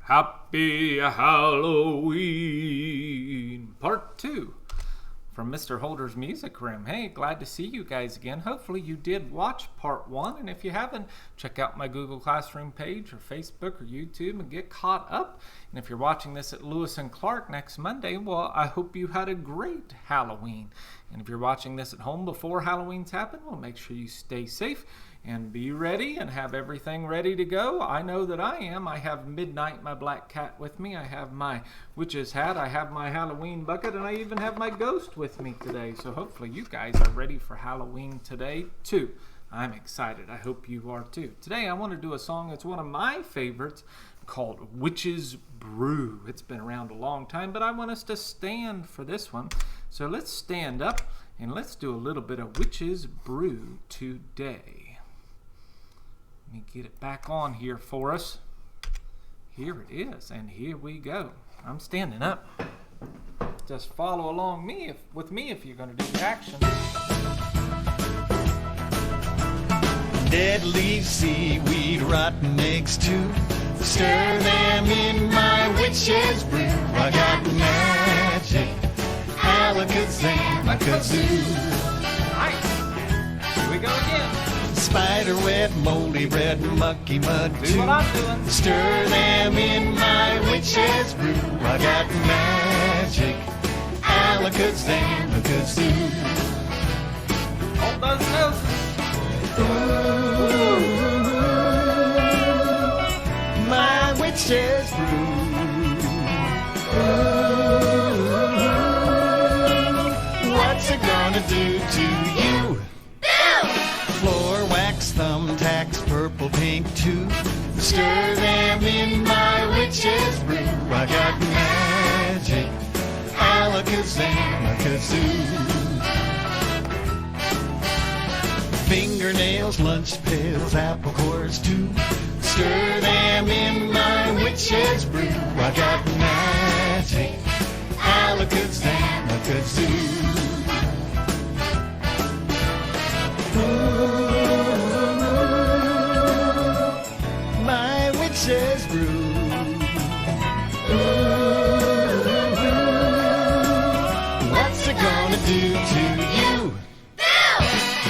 Happy Halloween, part 2 from Mr. Holder's Music Room. Hey, glad to see you guys again. Hopefully you did watch part 1, and if you haven't, check out my Google Classroom page or Facebook or YouTube and get caught up. And if you're watching this at Lewis and Clark next Monday, well, I hope you had a great Halloween. And if you're watching this at home before Halloween's happened, well, make sure you stay safe and be ready and have everything ready to go. I know that I am. I have Midnight, my black cat, with me. I have my witch's hat. I have my Halloween bucket, and I even have my ghost with me today. So hopefully you guys are ready for Halloween today too. I'm excited. I hope you are too. Today I want to do a song that's one of my favorites called Witch's Brew. It's been around a long time, but I want us to stand for this one. So let's stand up and let's do a little bit of Witch's Brew today. Let me get it back on here for us. Here it is, and here we go. I'm standing up. Just follow along with me if you're going to do the action. Dead leaves, seaweed, rotten eggs too. Stir them in my witch's brew. I got magic, alakazam, a kazoo. Nice. Here we go again. Spider web, moldy bread, mucky mud Do too. what I'm doing. Stir them in my witch's brew. I got magic, alakazam, a kazoo. Hold those noses. My witch's brew. What's it gonna do to you? Floor wax, thumbtacks, purple, pink too. Stir them in my witch's brew. I got magic, alakazam, a kazoo. Fingernails, lunch pails, apple cores too. Stir them in my witch's brew. I got magic, alakazam, a kazoo. My witch's brew. What's it gonna do to you?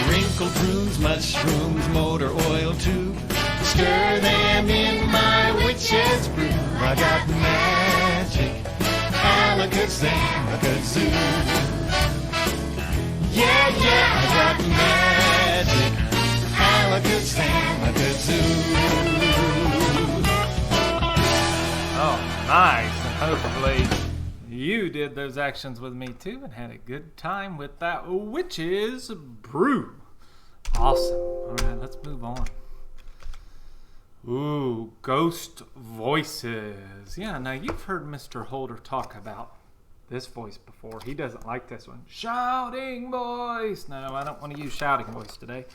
Wrinkled prunes, mushrooms, motor oil too. Stir them in my witch's brew. I got magic, alakazam, a kazoo. Yeah, I got magic, alakazam, a kazoo. Oh, nice. And hopefully you did those actions with me too and had a good time with that Witch's Brew. Awesome. All right, let's move on. Ooh, ghost voices. Yeah, now you've heard Mr. Holder talk about this voice before. He doesn't like this one. Shouting voice. No, I don't want to use shouting voice today.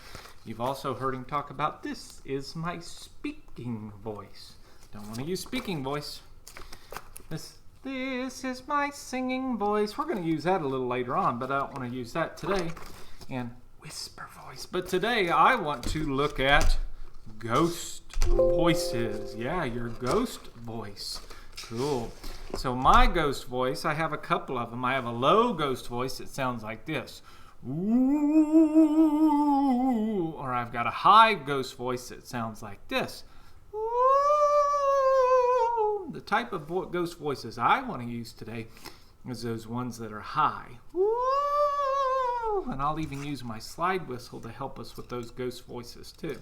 You've also heard him talk about this is my speaking voice. Don't want to use speaking voice. This is my singing voice. We're going to use that a little later on, but I don't want to use that today. And whisper voice. But today I want to look at ghost voices. Yeah, your ghost voice. Cool. So my ghost voice, I have a couple of them. I have a low ghost voice that sounds like this. Ooh. Or I've got a high ghost voice that sounds like this. Ooh. The type of ghost voices I want to use today is those ones that are high. Ooh. And I'll even use my slide whistle to help us with those ghost voices too.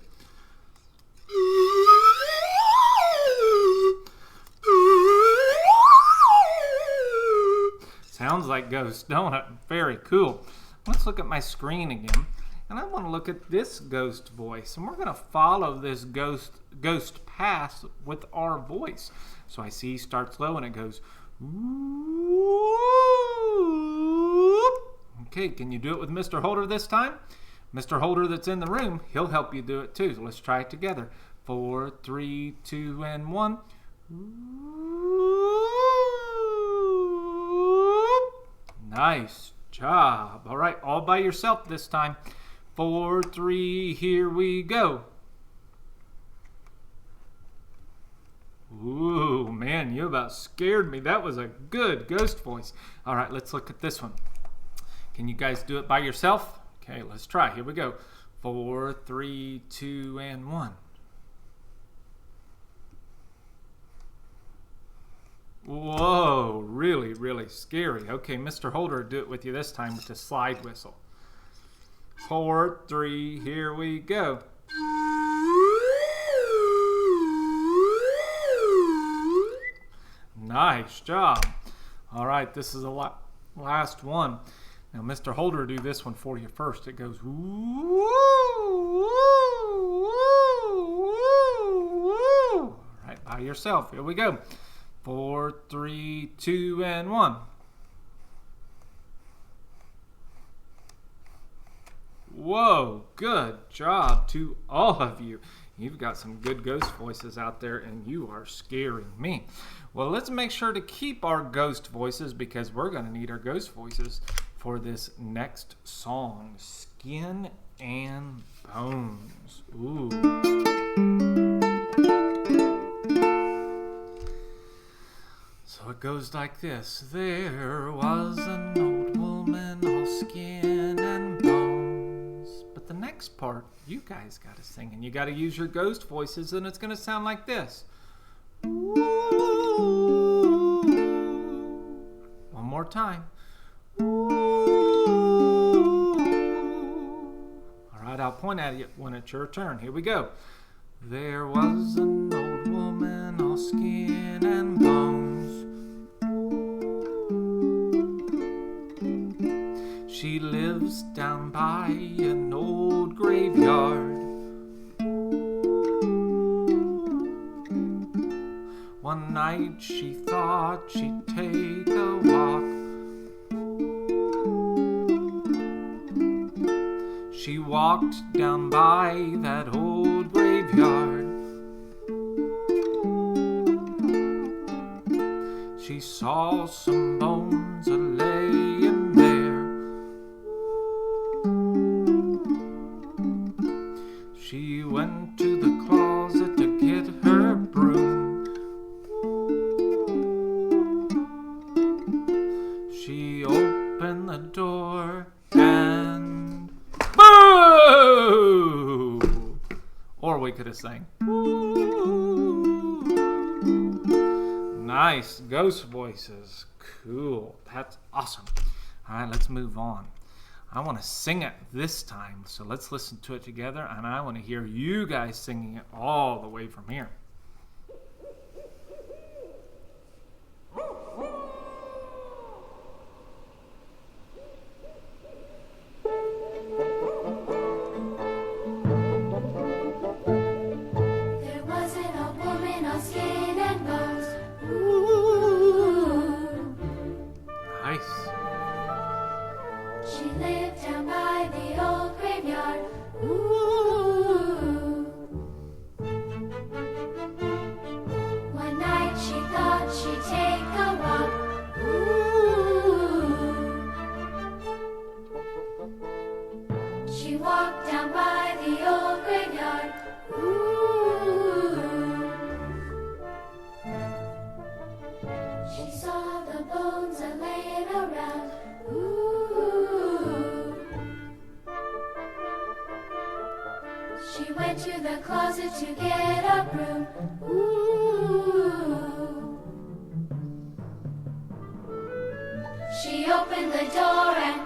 Sounds like ghosts, don't it? Very cool. Let's look at my screen again. And I want to look at this ghost voice. And we're going to follow this ghost path with our voice. So I see starts low and it goes. Okay, can you do it with Mr. Holder this time? Mr. Holder that's in the room, he'll help you do it too. So let's try it together. 4, 3, 2, and 1. Nice job. All right, all by yourself this time. 4, 3, here we go. Ooh, man. man, you about scared me. That was a good ghost voice. All right, let's look at this one. Can you guys do it by yourself? Okay, let's try. Here we go. 4, 3, 2, and 1. Whoa, really, really scary. Okay, Mr. Holder, do it with you this time with the slide whistle. 4, 3, here we go. Nice job. All right, this is the last one. Now, Mr. Holder, do this one for you first. It goes woo, woo, woo, woo. All right, by yourself. Here we go. 4, 3, 2, and 1. Whoa, good job to all of you. You've got some good ghost voices out there, and you are scaring me. Well, let's make sure to keep our ghost voices because we're going to need our ghost voices for this next song, Skin and Bones. Ooh. So it goes like this. There was an old woman, all skin and bones. But the next part, you guys got to sing, and you got to use your ghost voices, and it's going to sound like this. Ooh. One more time. Ooh. All right, I'll point at you when it's your turn. Here we go. There was an old woman, all skin and bones. She lives down by an old graveyard. One night she thought she'd take a walk. She walked down by that old graveyard. She saw some bones a-laying there. She went to the closet to get her broom. She opened the door and boo! Or we could have sang. Nice ghost voices. Cool. That's awesome. All right, let's move on. I want to sing it this time, so let's listen to it together, and I want to hear you guys singing it all the way from here. There was an old woman, all skin and bones. Ooh. Nice. She lived down by the old graveyard. Ooh. One night she thought she'd take a walk. Ooh. She walked down by the old graveyard. Ooh. She saw the bones a-laying around. Ooh. She went to the closet to get a broom. Ooh. She opened the door and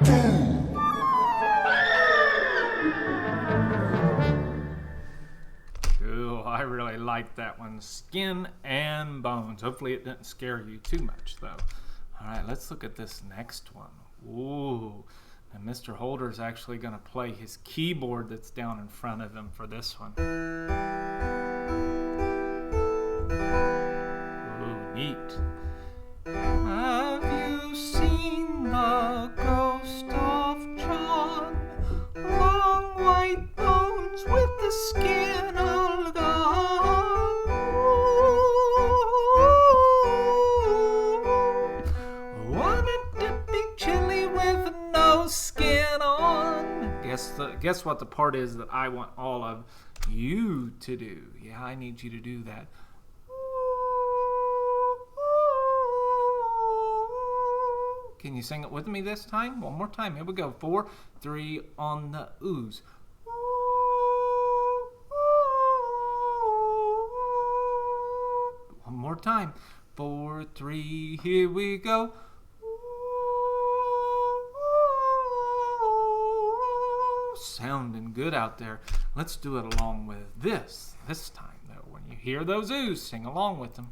Cool. I really like that one. Skin and Bones. Hopefully it didn't scare you too much, though. All right, let's look at this next one. Ooh. And Mr. Holder's actually going to play his keyboard that's down in front of him for this one. Ooh, neat. Have you seen the ghost of John? Long white bones with the skin all gone. Ooh. Wanted to be chilly with no skin on. Guess what the part is that I want all of you to do. Yeah, I need you to do that. Can you sing it with me this time? One more time. Here we go. 4, 3 on the oohs. One more time. 4, 3, here we go. Sounding good out there. Let's do it along with this time, though. When you hear those oohs, sing along with them.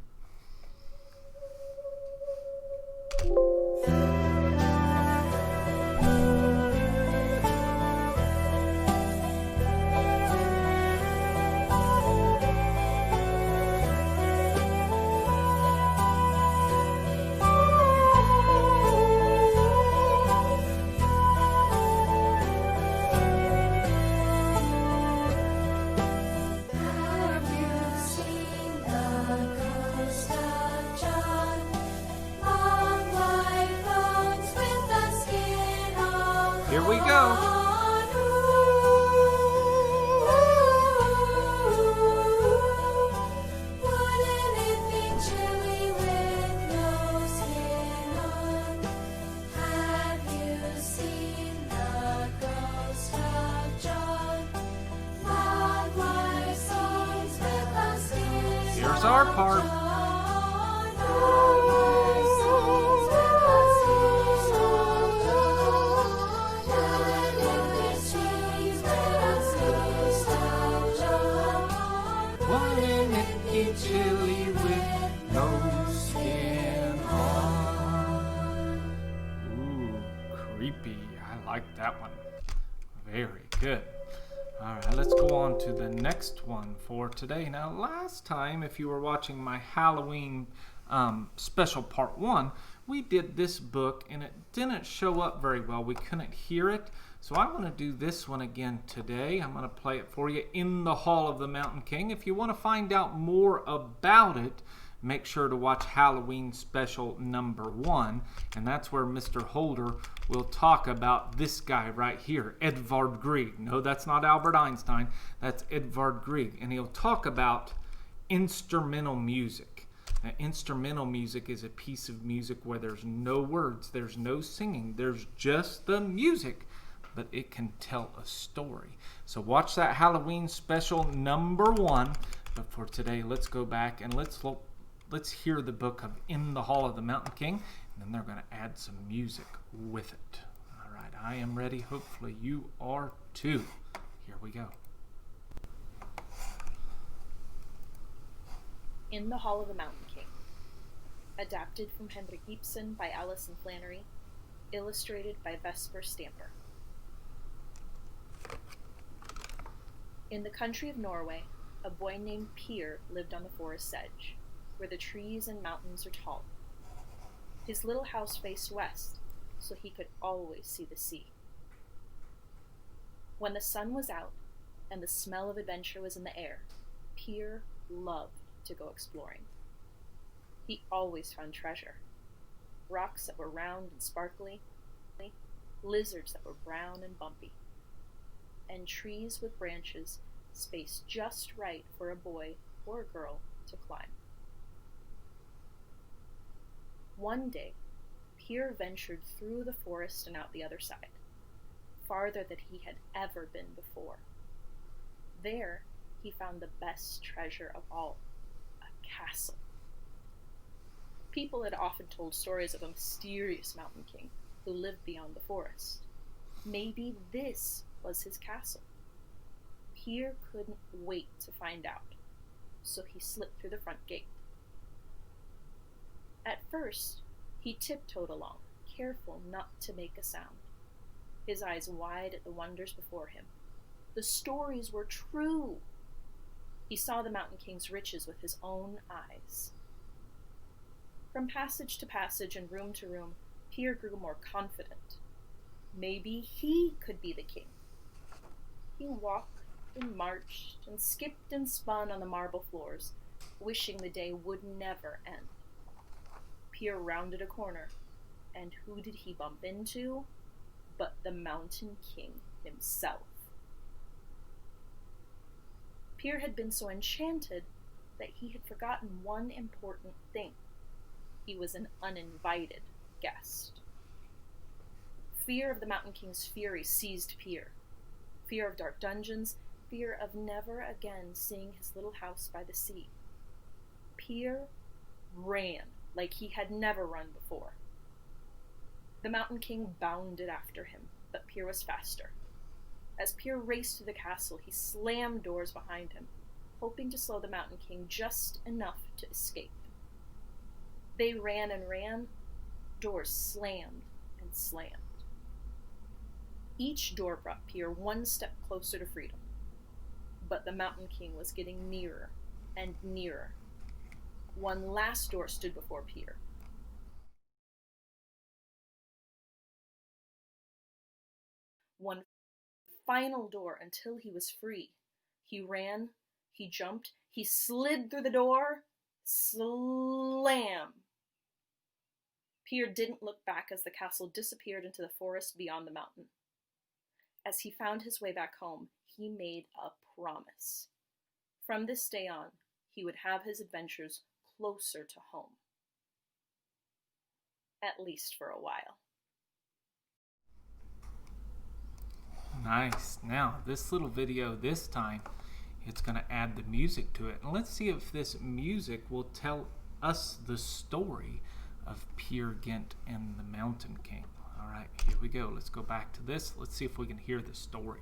Have you seen the ghost of John? Long white bones with the skin all Here we go. gone. Wouldn't it be chilly with no skin on? Have you seen the ghost of John? Long white bones with the skin Here's our part. Wouldn't it be chilly with no skin on? Ooh, creepy. I like that one. Very good. All right, let's go on to the next one for today. Now, last time, if you were watching my Halloween special part 1, we did this book and it didn't show up very well. We couldn't hear it. So I want to do this one again today. I'm going to play it for you in the Hall of the Mountain King. If you want to find out more about it, make sure to watch Halloween special number 1. And that's where Mr. Holder will talk about this guy right here, Edvard Grieg. No, that's not Albert Einstein. That's Edvard Grieg. And he'll talk about instrumental music. Now, instrumental music is a piece of music where there's no words, there's no singing, there's just the music, but it can tell a story. So watch that Halloween special number 1. But for today, let's go back and let's hear the book of In the Hall of the Mountain King, and then they're going to add some music with it. All right, I am ready. Hopefully you are too. Here we go. In the Hall of the Mountain King. Adapted from Henrik Ibsen by Alison Flannery. Illustrated by Vesper Stamper. In the country of Norway, a boy named Pier lived on the forest edge, where the trees and mountains are tall. His little house faced west, so he could always see the sea. When the sun was out and the smell of adventure was in the air, Pier loved to go exploring. He always found treasure. Rocks that were round and sparkly, lizards that were brown and bumpy, and trees with branches spaced just right for a boy or a girl to climb. One day, Pier ventured through the forest and out the other side, farther than he had ever been before. There, he found the best treasure of all, a castle. People had often told stories of a mysterious mountain king who lived beyond the forest. Maybe this was his castle. Pier couldn't wait to find out, so he slipped through the front gate. At first, he tiptoed along, careful not to make a sound, his eyes wide at the wonders before him. The stories were true. He saw the Mountain King's riches with his own eyes. From passage to passage and room to room, Pier grew more confident. Maybe he could be the king. He walked and marched and skipped and spun on the marble floors, wishing the day would never end. Pier rounded a corner, and who did he bump into but the Mountain King himself? Pier had been so enchanted that he had forgotten one important thing. He was an uninvited guest. Fear of the Mountain King's fury seized Pier. Fear of dark dungeons, fear of never again seeing his little house by the sea. Pier ran like he had never run before. The Mountain King bounded after him, but Pier was faster. As Pier raced to the castle, he slammed doors behind him, hoping to slow the Mountain King just enough to escape. They ran and ran. Doors slammed and slammed. Each door brought Pier one step closer to freedom. But the Mountain King was getting nearer and nearer. One last door stood before Pier. One final door until he was free. He ran, he jumped, he slid through the door. Slam! Pier didn't look back as the castle disappeared into the forest beyond the mountain. As he found his way back home, he made a promise. From this day on, he would have his adventures closer to home. At least for a while. Nice. Now, this little video this time, it's going to add the music to it. And let's see if this music will tell us the story of Peer Gynt and the Mountain King. All right, here we go. Let's go back to this. Let's see if we can hear the story.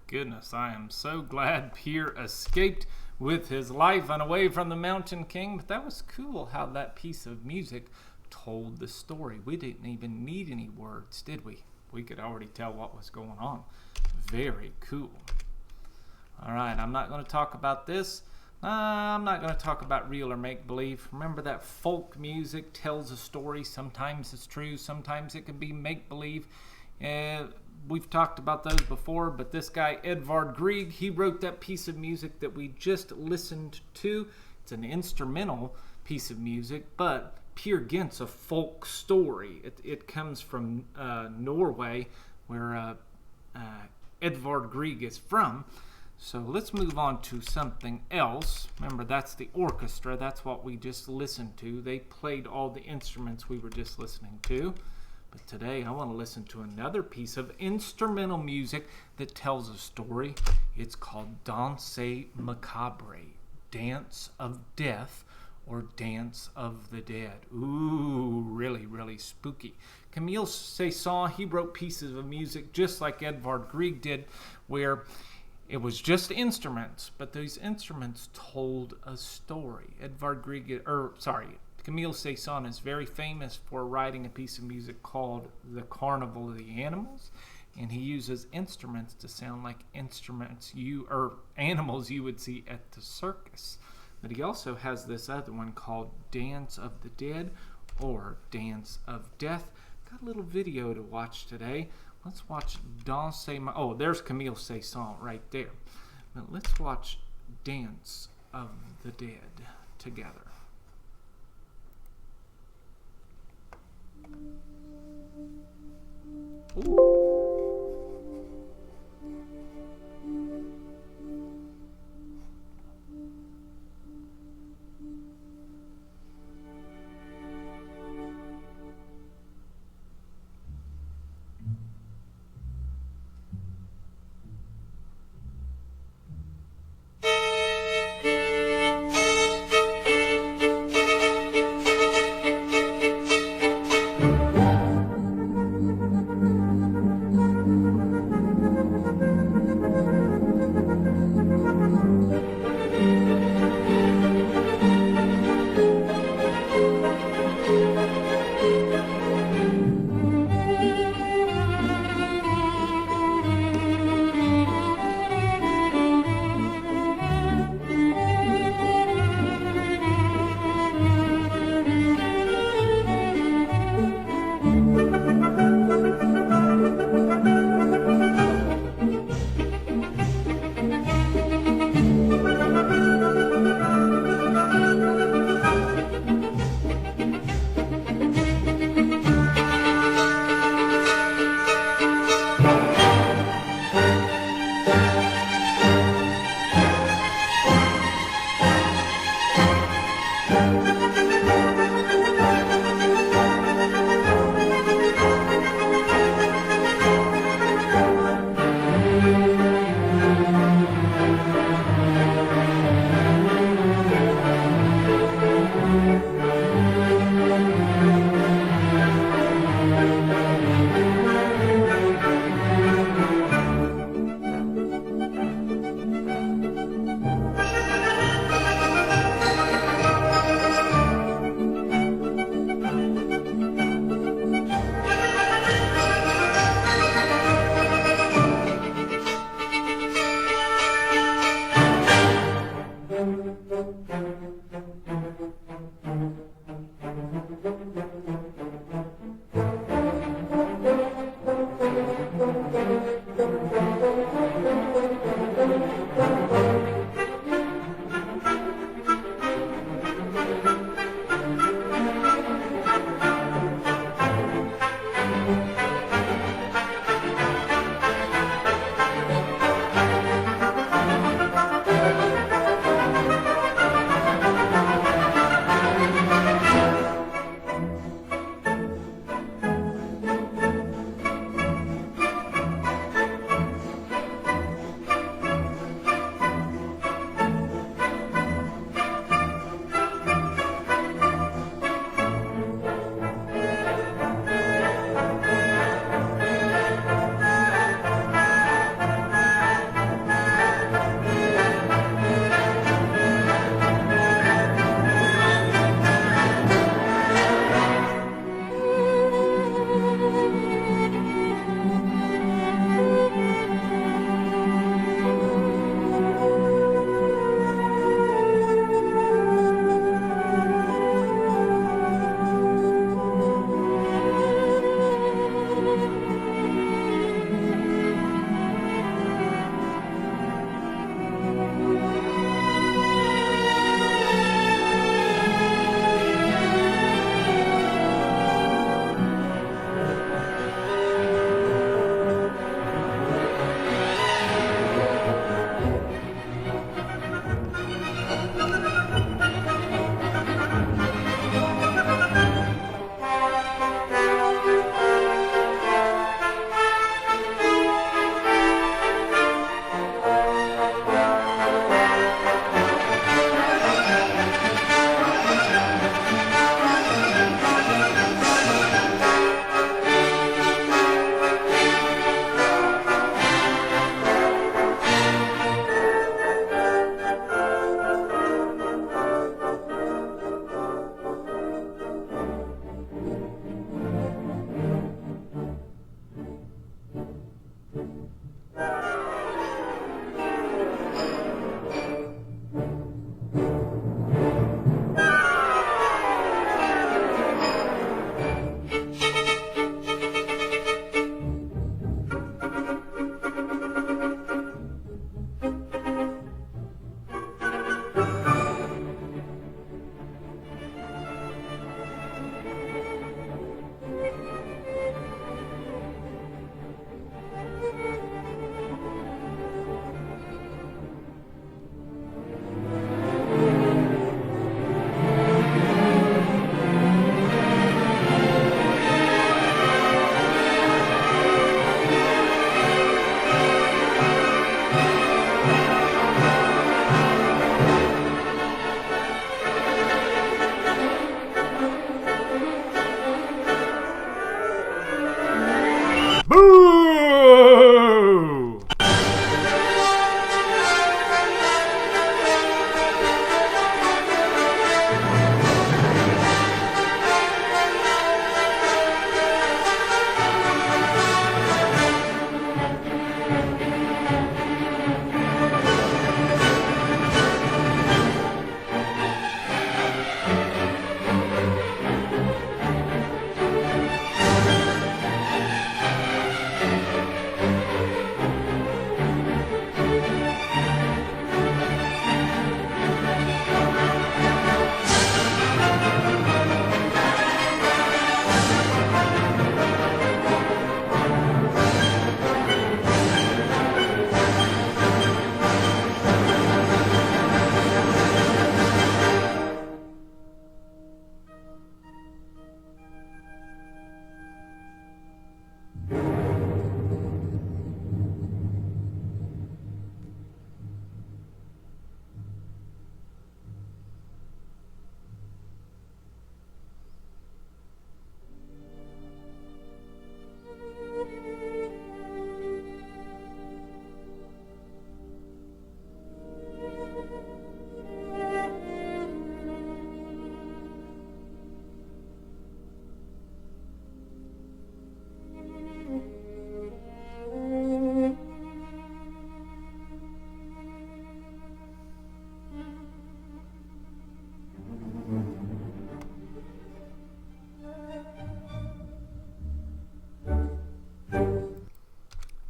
Goodness, I am so glad Pier escaped with his life and away from the Mountain King. But that was cool how that piece of music told the story. We didn't even need any words, did we? We could already tell what was going on. Very cool. All right, I'm not going to talk about this. I'm not going to talk about real or make-believe. Remember that folk music tells a story. Sometimes it's true. Sometimes it can be make-believe. We've talked about those before, but this guy, Edvard Grieg, he wrote that piece of music that we just listened to. It's an instrumental piece of music, but Peer Gynt's a folk story. It comes from Norway, where Edvard Grieg is from. So let's move on to something else. Remember, that's the orchestra. That's what we just listened to. They played all the instruments we were just listening to. But today I want to listen to another piece of instrumental music that tells a story. It's called Danse Macabre, Dance of Death, or Dance of the Dead. Ooh, really, really spooky. Camille Saint-Saëns, he wrote pieces of music just like Edvard Grieg did, where it was just instruments, but those instruments told a story. Camille Saint-Saëns is very famous for writing a piece of music called The Carnival of the Animals, and he uses instruments to sound like animals you would see at the circus. But he also has this other one called Dance of the Dead or Dance of Death. Got a little video to watch today. Let's watch there's Camille Saint-Saëns right there. Now let's watch Dance of the Dead together. Ooh.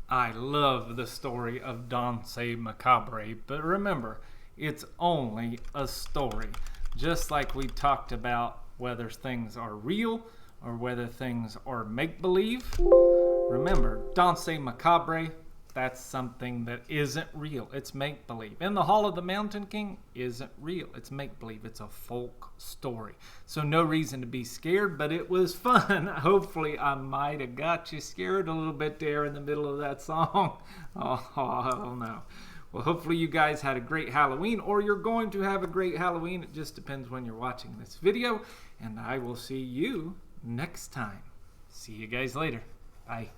I love the story of Danse Macabre, but remember, it's only a story. Just like we talked about whether things are real or whether things are make-believe. Remember, Danse Macabre, that's something that isn't real. It's make-believe. In the Hall of the Mountain King isn't real. It's make-believe. It's a folk story. So no reason to be scared, but it was fun. Hopefully I might have got you scared a little bit there in the middle of that song. Oh no. Well, hopefully you guys had a great Halloween, or you're going to have a great Halloween. It just depends when you're watching this video, and I will see you next time. See you guys later. Bye.